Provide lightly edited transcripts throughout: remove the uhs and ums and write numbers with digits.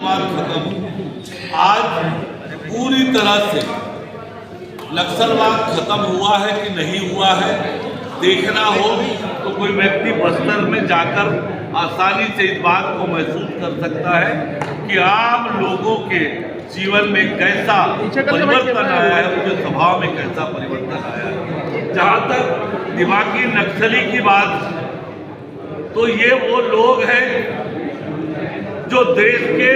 खत्म। आज पूरी तरह से नक्सलवाद खत्म हुआ है कि नहीं हुआ है देखना हो तो कोई व्यक्ति बस्तर में जाकर आसानी से इस बात को महसूस कर सकता है कि आम लोगों के जीवन में कैसा परिवर्तन आया है, उनके स्वभाव में कैसा परिवर्तन आया है। जहाँ तक दिमागी नक्सली की बात, तो ये वो लोग हैं जो देश के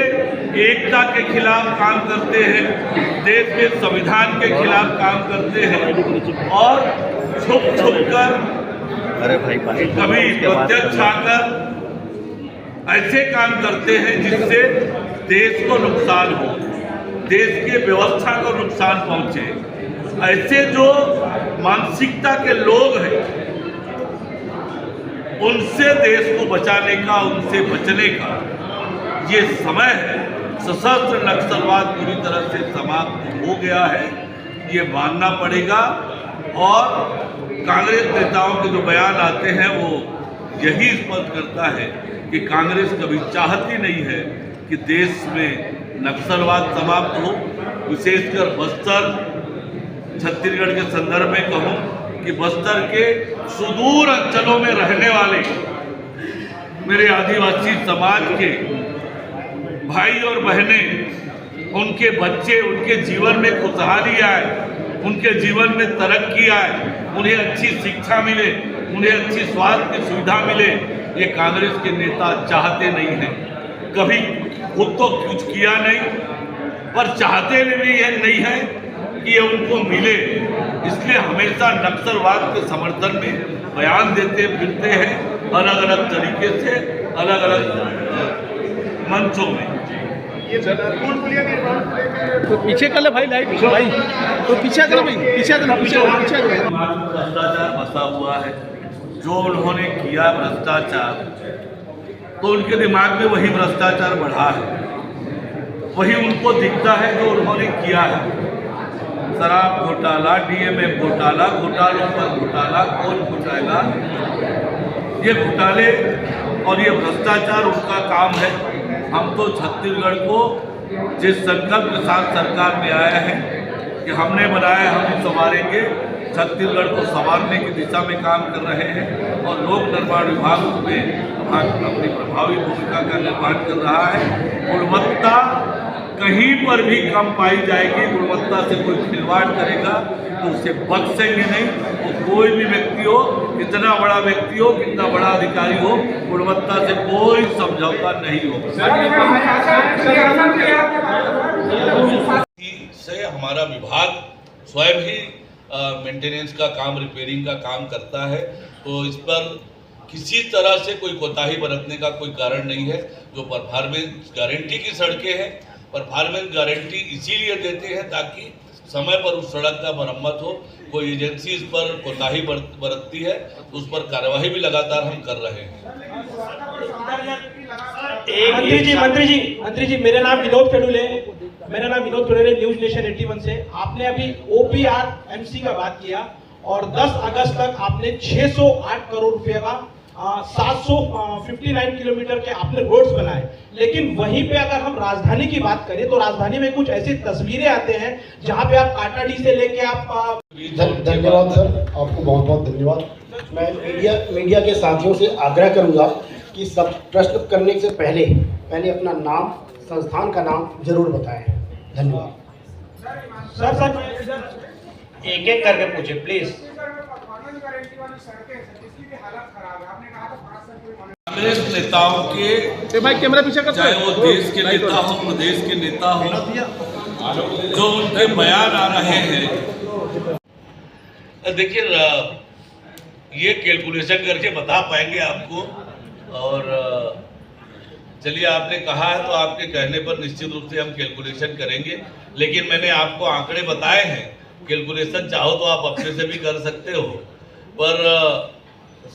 एकता के खिलाफ काम करते हैं, देश के संविधान के खिलाफ काम करते हैं और छुप कर कभी प्रत्यक्ष आकर ऐसे काम करते हैं जिससे देश को नुकसान हो, देश की व्यवस्था को नुकसान पहुंचे। ऐसे जो मानसिकता के लोग हैं उनसे देश को बचाने का, उनसे बचने का ये समय है। सशस्त्र नक्सलवाद पूरी तरह से समाप्त हो गया है, ये मानना पड़ेगा। और कांग्रेस नेताओं के जो बयान आते हैं वो यही स्पष्ट करता है कि कांग्रेस कभी चाहती नहीं है कि देश में नक्सलवाद समाप्त हो। विशेषकर बस्तर, छत्तीसगढ़ के संदर्भ में कहूँ कि बस्तर के सुदूर अंचलों में रहने वाले मेरे आदिवासी समाज के भाई और बहनें, उनके बच्चे, उनके जीवन में खुशहाली आए, उनके जीवन में तरक्की आए, उन्हें अच्छी शिक्षा मिले, उन्हें अच्छी स्वास्थ्य की सुविधा मिले, ये कांग्रेस के नेता चाहते नहीं हैं। कभी खुद तो कुछ किया नहीं, पर चाहते भी नहीं है कि ये उनको मिले। इसलिए हमेशा नक्सलवाद के समर्थन में बयान देते फिरते हैं, अलग अलग तरीके से, अलग अलग मंचों में। तो पीछे कर ले भाई, लाइट भाई, तो पीछे कर भाई, पीछे कर, पीछे भ्रष्टाचार बसा हुआ है। जो उन्होंने किया भ्रष्टाचार, तो उनके दिमाग में वही भ्रष्टाचार बढ़ा है, वही उनको दिखता है जो उन्होंने किया है। शराब घोटाला, डीएमएफ घोटाला, घोटालों पर घोटाला, कौन घोटाला, ये घोटाले और ये भ्रष्टाचार उनका काम है। हम तो छत्तीसगढ़ को जिस संकल्प के साथ सरकार में आया है कि हमने बनाया हम संवारेंगे, छत्तीसगढ़ को संवारने की दिशा में काम कर रहे हैं और लोक निर्माण विभाग में अपनी प्रभावी भूमिका का निर्माण कर रहा है। गुणवत्ता कहीं पर भी कम पाई जाएगी, गुणवत्ता से कोई खिलवाड़ करेगा तो उसे बख्शेंगे नहीं। वो कोई भी व्यक्ति हो, कितना बड़ा व्यक्ति हो, कितना बड़ा अधिकारी हो, गुणवत्ता से कोई समझौता नहीं होगा। से हमारा विभाग स्वयं ही मेंटेनेंस का काम, रिपेयरिंग का काम करता है, तो इस पर किसी तरह से कोई कोताही बरतने का कोई कारण नहीं है। जो परफॉर्मेंस गारंटी की सड़कें हैं, परफॉर्मेंस गारंटी इसीलिए देते हैं ताकि समय पर उस सड़क का मरम्मत हो। कोई एजेंसी इस पर कोताही बरतती है तो उस पर कार्यवाही भी लगातार हम कर रहे हैं। मंत्री जी मेरा नाम विनोद पेडुले न्यूज नेशन 81 से। आपने अभी OPRMC का बात किया और 10 अगस्त तक आपने 608 करोड़ रुपए का 759 किलोमीटर के आपने रोड्स बनाए। लेकिन वहीं पे अगर हम राजधानी की बात करें तो राजधानी में कुछ ऐसी तस्वीरें आते हैं जहां पे आप काटाडी से लेके आप धन्यवाद सर, आपको बहुत बहुत धन्यवाद। मैं मीडिया के साथियों से आग्रह करूंगा कि सब प्रश्न करने से पहले अपना नाम, संस्थान का नाम जरूर बताएं। धन्यवाद सर एक एक करके पूछे प्लीज। कांग्रेस नेताओं के, कैमरा पीछे कर, चाहे वो देश के नेता हो, प्रदेश के नेता हो, जो उनके बयान आ रहे हैं, देखिए ये कैलकुलेशन करके बता पाएंगे आपको। और चलिए आपने कहा है तो आपके कहने पर निश्चित रूप से हम कैलकुलेशन करेंगे। लेकिन मैंने आपको आंकड़े बताए हैं, कैलकुलेशन चाहो तो आप अपने से भी कर सकते हो, पर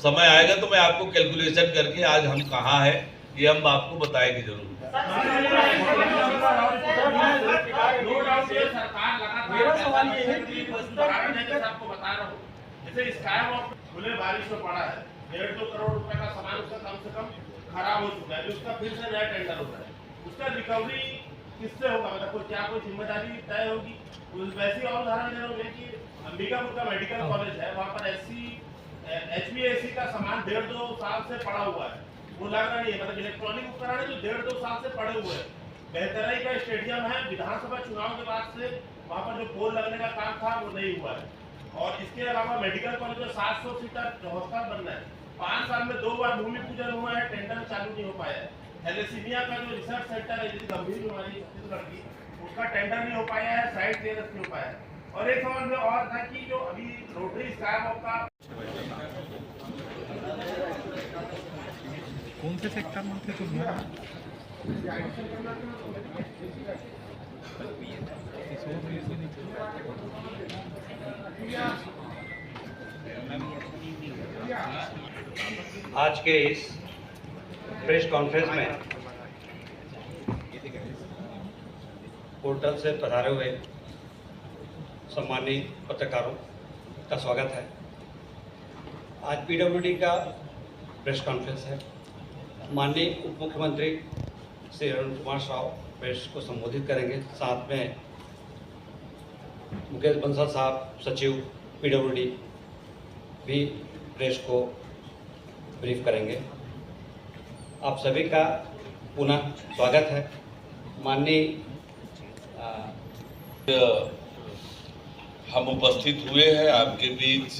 समय आएगा तो मैं आपको कैलकुलेशन करके आज हम कहाँ है ये हम आपको बताएंगे जरूर। मेरा सवाल ये है कि आपको बता रहा हूँ, जैसे स्काई वॉक खुले बारिश में पड़ा है, 1.5-2 करोड़ रुपए का सामान उसका कम से कम खराब हो चुका है, उसका फिर से नया टेंडर होता है। उसका रिकवरी किससे होगा, मतलब कोई जिम्मेदारी तय होगी। वैसे और उदाहरण दे रहा हूँ कि अंबिकापुर का मेडिकल कॉलेज है, वहाँ पर HVAC का सामान 1.5-2 साल से पड़ा हुआ है, वो लग रहा नहीं है, मतलब इलेक्ट्रॉनिक उपकरण है जो 1.5-2 साल से पड़े हुए हैं। बेहतराई का स्टेडियम है, विधानसभा चुनाव के बाद से वहाँ पर जो पोल लगने का काम था वो नहीं हुआ है। और इसके अलावा मेडिकल कॉलेज में 700 सीटर हॉस्टल बनना है, 5 साल में 2 बार भूमि पूजन हुआ है, टेंडर चालू नहीं हो पाया है। थैलेसीमिया का जो रिसर्च सेंटर है, जिसकी गंभीर बीमारी छत्तीसगढ़ की, उसका टेंडर नहीं हो पाया है, साइट क्लियरेंस नहीं हो पाया है। और एक सवाल में और था कि जो अभी रोटरी स्काई वॉक का कौन से सेक्टर में थे तुम? आज के इस प्रेस कॉन्फ्रेंस में पोर्टल से पधारे हुए सम्मानित पत्रकारों का स्वागत है। आज पीडब्ल्यूडी का प्रेस कॉन्फ्रेंस है। माननीय उप मुख्यमंत्री श्री अरुण कुमार साव प्रेस को संबोधित करेंगे, साथ में मुकेश बंसल साहब सचिव पीडब्ल्यूडी भी प्रेस को ब्रीफ करेंगे। आप सभी का पुनः स्वागत है। माननीय हम उपस्थित हुए हैं आपके बीच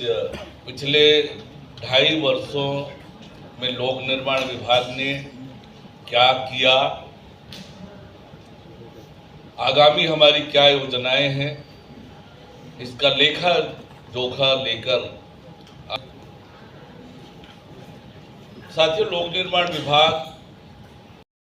पिछले 2.5 वर्षों में लोक निर्माण विभाग ने क्या किया, आगामी हमारी क्या योजनाएं हैं, इसका लेखा जोखा लेकर। साथियों, लोक निर्माण विभाग